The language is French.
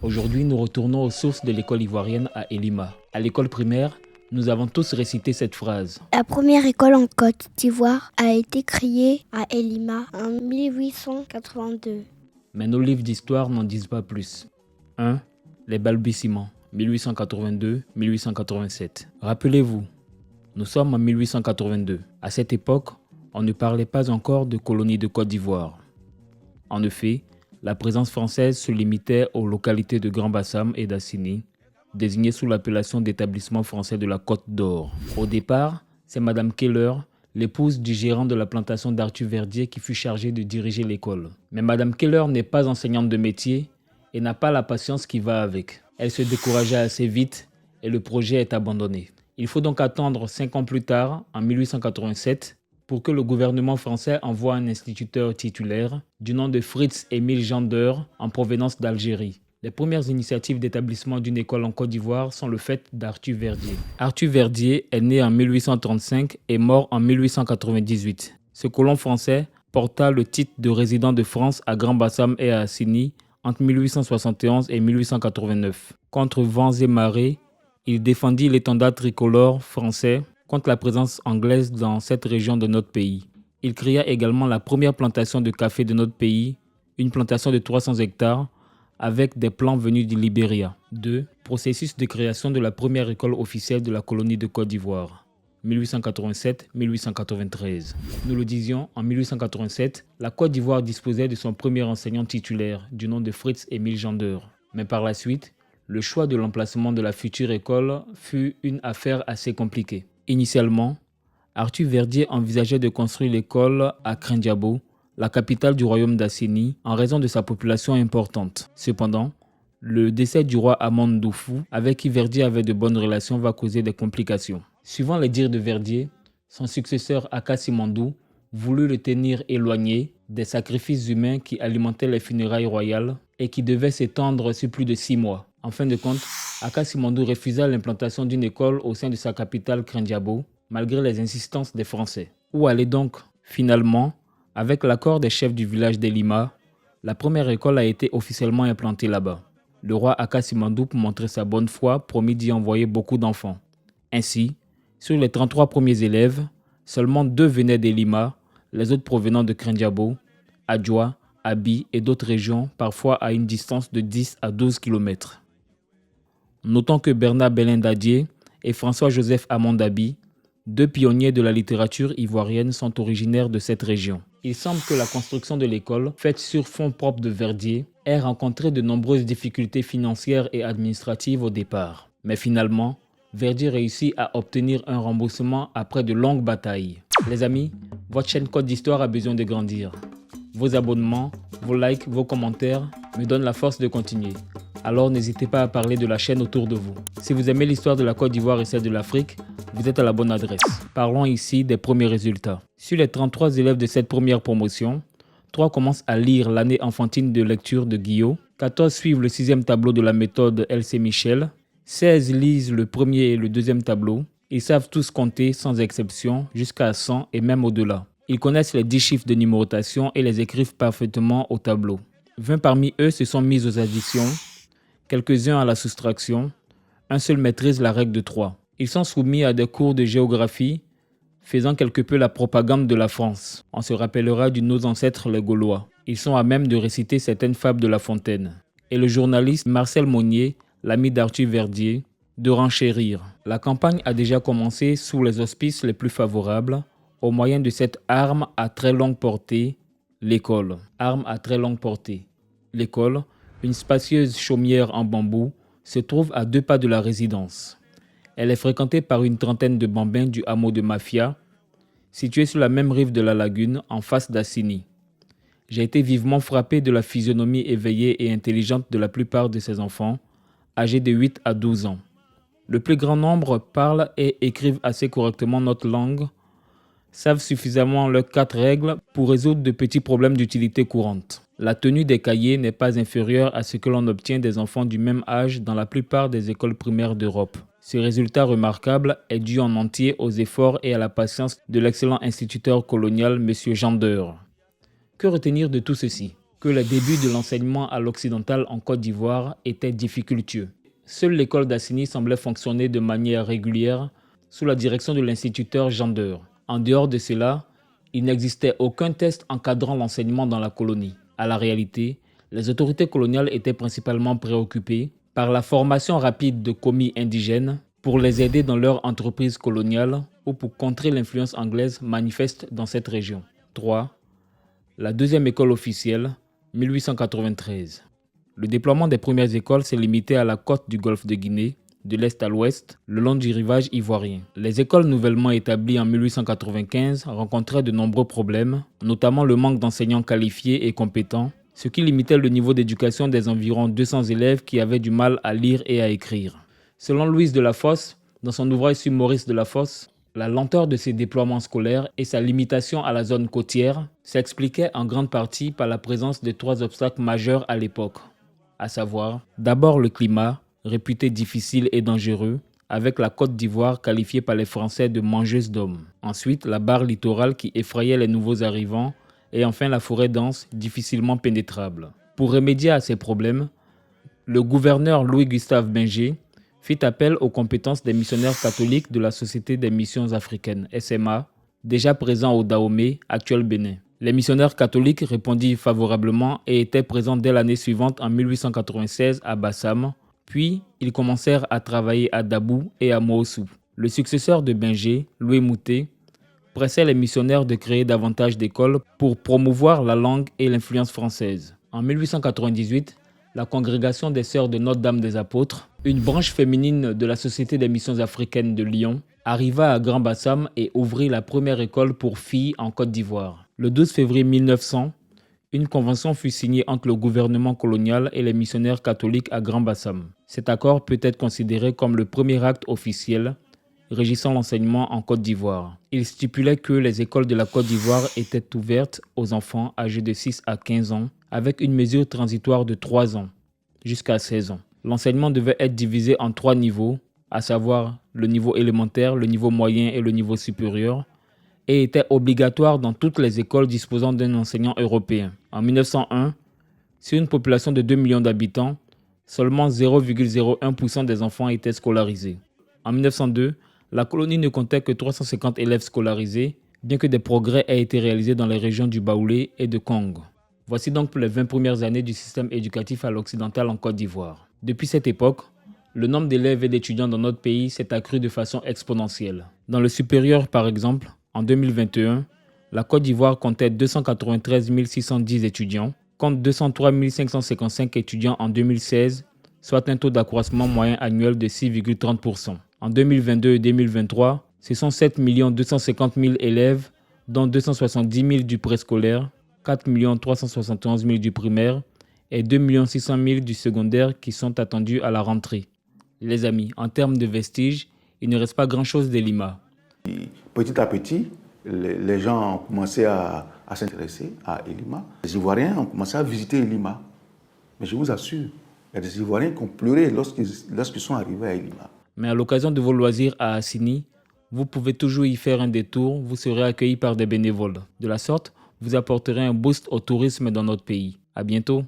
Aujourd'hui, nous retournons aux sources de l'école ivoirienne à Elima. À l'école primaire, nous avons tous récité cette phrase. La première école en Côte d'Ivoire a été créée à Elima en 1882. Mais nos livres d'histoire n'en disent pas plus. 1. Les balbutiements, 1882-1887. Rappelez-vous, nous sommes en 1882. À cette époque, on ne parlait pas encore de colonie de Côte d'Ivoire. En effet, la présence française se limitait aux localités de Grand Bassam et d'Assini, désignées sous l'appellation d'établissement français de la Côte d'Or. Au départ, c'est Madame Keller, l'épouse du gérant de la plantation d'Arthur Verdier, qui fut chargée de diriger l'école. Mais Madame Keller n'est pas enseignante de métier et n'a pas la patience qui va avec. Elle se découragea assez vite et le projet est abandonné. Il faut donc attendre 5 ans plus tard, en 1887, pour que le gouvernement français envoie un instituteur titulaire du nom de Fritz-Émile Jander en provenance d'Algérie. Les premières initiatives d'établissement d'une école en Côte d'Ivoire sont le fait d'Arthur Verdier. Arthur Verdier est né en 1835 et mort en 1898. Ce colon français porta le titre de résident de France à Grand Bassam et à Assini entre 1871 et 1889. Contre vents et marées, il défendit l'étendard tricolore français contre la présence anglaise dans cette région de notre pays. Il créa également la première plantation de café de notre pays, une plantation de 300 hectares avec des plants venus du Libéria. 2. Processus de création de la première école officielle de la colonie de Côte d'Ivoire. 1887-1893. Nous le disions, en 1887, la Côte d'Ivoire disposait de son premier enseignant titulaire, du nom de Fritz-Émile Jander. Mais par la suite, le choix de l'emplacement de la future école fut une affaire assez compliquée. Initialement, Arthur Verdier envisageait de construire l'école à Krendiabo, la capitale du royaume d'Assini, en raison de sa population importante. Cependant, le décès du roi Amon Doufou, avec qui Verdier avait de bonnes relations, va causer des complications. Suivant les dires de Verdier, son successeur Akassi Mandou voulut le tenir éloigné des sacrifices humains qui alimentaient les funérailles royales et qui devaient s'étendre sur plus de 6 mois. En fin de compte, Akassi Mandou refusa l'implantation d'une école au sein de sa capitale Krendiabo, malgré les insistances des Français. Où aller donc? Finalement, avec l'accord des chefs du village d'Elima, la première école a été officiellement implantée là-bas. Le roi Akassi Mandou, pour montrer sa bonne foi, promit d'y envoyer beaucoup d'enfants. Ainsi, sur les 33 premiers élèves, seulement 2 venaient d'Elima, les autres provenant de Krendiabo, Adjoa, Abi et d'autres régions, parfois à une distance de 10 à 12 km. Notons que Bernard Belindadier et François-Joseph Amondabi, 2 pionniers de la littérature ivoirienne, sont originaires de cette région. Il semble que la construction de l'école, faite sur fonds propres de Verdier, ait rencontré de nombreuses difficultés financières et administratives au départ. Mais finalement, Verdier réussit à obtenir un remboursement après de longues batailles. Les amis, votre chaîne Côte d'Histoire a besoin de grandir. Vos abonnements, vos likes, vos commentaires me donnent la force de continuer. Alors n'hésitez pas à parler de la chaîne autour de vous. Si vous aimez l'histoire de la Côte d'Ivoire et celle de l'Afrique, vous êtes à la bonne adresse. Parlons ici des premiers résultats. Sur les 33 élèves de cette première promotion, 3 commencent à lire l'année enfantine de lecture de Guillot, 14 suivent le 6e tableau de la méthode L.C. Michel, 16 lisent le premier et le deuxième tableau. Ils savent tous compter sans exception jusqu'à 100 et même au-delà. Ils connaissent les 10 chiffres de numérotation et les écrivent parfaitement au tableau. 20 parmi eux se sont mis aux additions, quelques-uns à la soustraction, un seul maîtrise la règle de 3. Ils sont soumis à des cours de géographie, faisant quelque peu la propagande de la France. On se rappellera de nos ancêtres les Gaulois. Ils sont à même de réciter certaines fables de La Fontaine. Et le journaliste Marcel Monnier, l'ami d'Arthur Verdier, de renchérir. La campagne a déjà commencé sous les auspices les plus favorables, au moyen de cette arme à très longue portée, l'école. Arme à très longue portée. L'école, une spacieuse chaumière en bambou, se trouve à 2 pas de la résidence. Elle est fréquentée par une trentaine de bambins du hameau de Mafia, situé sur la même rive de la lagune, en face d'Assini. J'ai été vivement frappé de la physionomie éveillée et intelligente de la plupart de ces enfants, âgés de 8 à 12 ans. Le plus grand nombre parlent et écrivent assez correctement notre langue, savent suffisamment leurs 4 règles pour résoudre de petits problèmes d'utilité courante. La tenue des cahiers n'est pas inférieure à ce que l'on obtient des enfants du même âge dans la plupart des écoles primaires d'Europe. Ce résultat remarquable est dû en entier aux efforts et à la patience de l'excellent instituteur colonial M. Jander. Que retenir de tout ceci? que les débuts de l'enseignement à l'occidental en Côte d'Ivoire étaient difficultueux. Seule l'école d'Assini semblait fonctionner de manière régulière sous la direction de l'instituteur Jean Deur. En dehors de cela, il n'existait aucun test encadrant l'enseignement dans la colonie. À la réalité, les autorités coloniales étaient principalement préoccupées par la formation rapide de commis indigènes pour les aider dans leur entreprise coloniale ou pour contrer l'influence anglaise manifeste dans cette région. 3. La deuxième école officielle, 1893. Le déploiement des premières écoles s'est limité à la côte du golfe de Guinée, de l'est à l'ouest, le long du rivage ivoirien. Les écoles nouvellement établies en 1895 rencontraient de nombreux problèmes, notamment le manque d'enseignants qualifiés et compétents, ce qui limitait le niveau d'éducation des environ 200 élèves qui avaient du mal à lire et à écrire. Selon Louise Delafosse, dans son ouvrage sur Maurice Delafosse, la lenteur de ces déploiements scolaires et sa limitation à la zone côtière s'expliquaient en grande partie par la présence de 3 obstacles majeurs à l'époque, à savoir d'abord le climat, réputé difficile et dangereux, avec la Côte d'Ivoire qualifiée par les Français de mangeuse d'hommes. Ensuite, la barre littorale qui effrayait les nouveaux arrivants et enfin la forêt dense, difficilement pénétrable. Pour remédier à ces problèmes, le gouverneur Louis-Gustave Binger fit appel aux compétences des missionnaires catholiques de la Société des missions africaines, SMA, déjà présents au Dahomey, actuel Bénin. Les missionnaires catholiques répondirent favorablement et étaient présents dès l'année suivante en 1896 à Bassam, puis ils commencèrent à travailler à Dabou et à Moossou. Le successeur de Binger, Louis Moutet, pressait les missionnaires de créer davantage d'écoles pour promouvoir la langue et l'influence française. En 1898, la congrégation des Sœurs de Notre-Dame des Apôtres, une branche féminine de la Société des missions africaines de Lyon, arriva à Grand Bassam et ouvrit la première école pour filles en Côte d'Ivoire. Le 12 février 1900, une convention fut signée entre le gouvernement colonial et les missionnaires catholiques à Grand Bassam. Cet accord peut être considéré comme le premier acte officiel régissant l'enseignement en Côte d'Ivoire. Il stipulait que les écoles de la Côte d'Ivoire étaient ouvertes aux enfants âgés de 6 à 15 ans avec une mesure transitoire de 3 ans jusqu'à 16 ans. L'enseignement devait être divisé en 3 niveaux, à savoir le niveau élémentaire, le niveau moyen et le niveau supérieur, et était obligatoire dans toutes les écoles disposant d'un enseignant européen. En 1901, sur une population de 2 millions d'habitants, seulement 0,01% des enfants étaient scolarisés. En 1902, la colonie ne comptait que 350 élèves scolarisés, bien que des progrès aient été réalisés dans les régions du Baoulé et de Kong. Voici donc pour les 20 premières années du système éducatif à l'occidental en Côte d'Ivoire. Depuis cette époque, le nombre d'élèves et d'étudiants dans notre pays s'est accru de façon exponentielle. Dans le supérieur, par exemple, en 2021, la Côte d'Ivoire comptait 293 610 étudiants, contre 203 555 étudiants en 2016, soit un taux d'accroissement moyen annuel de 6,30%. En 2022 et 2023, ce sont 7 250 000 élèves, dont 270 000 du préscolaire, 4 371 000 du primaire et 2 600 000 du secondaire qui sont attendus à la rentrée. Les amis, en termes de vestiges, il ne reste pas grand-chose d'Elima. Petit à petit, les gens ont commencé à s'intéresser à Elima. Les Ivoiriens ont commencé à visiter Elima. Mais je vous assure, il y a des Ivoiriens qui ont pleuré lorsqu'ils sont arrivés à Elima. Mais à l'occasion de vos loisirs à Assini, vous pouvez toujours y faire un détour, vous serez accueillis par des bénévoles. De la sorte, vous apporterez un boost au tourisme dans notre pays. À bientôt.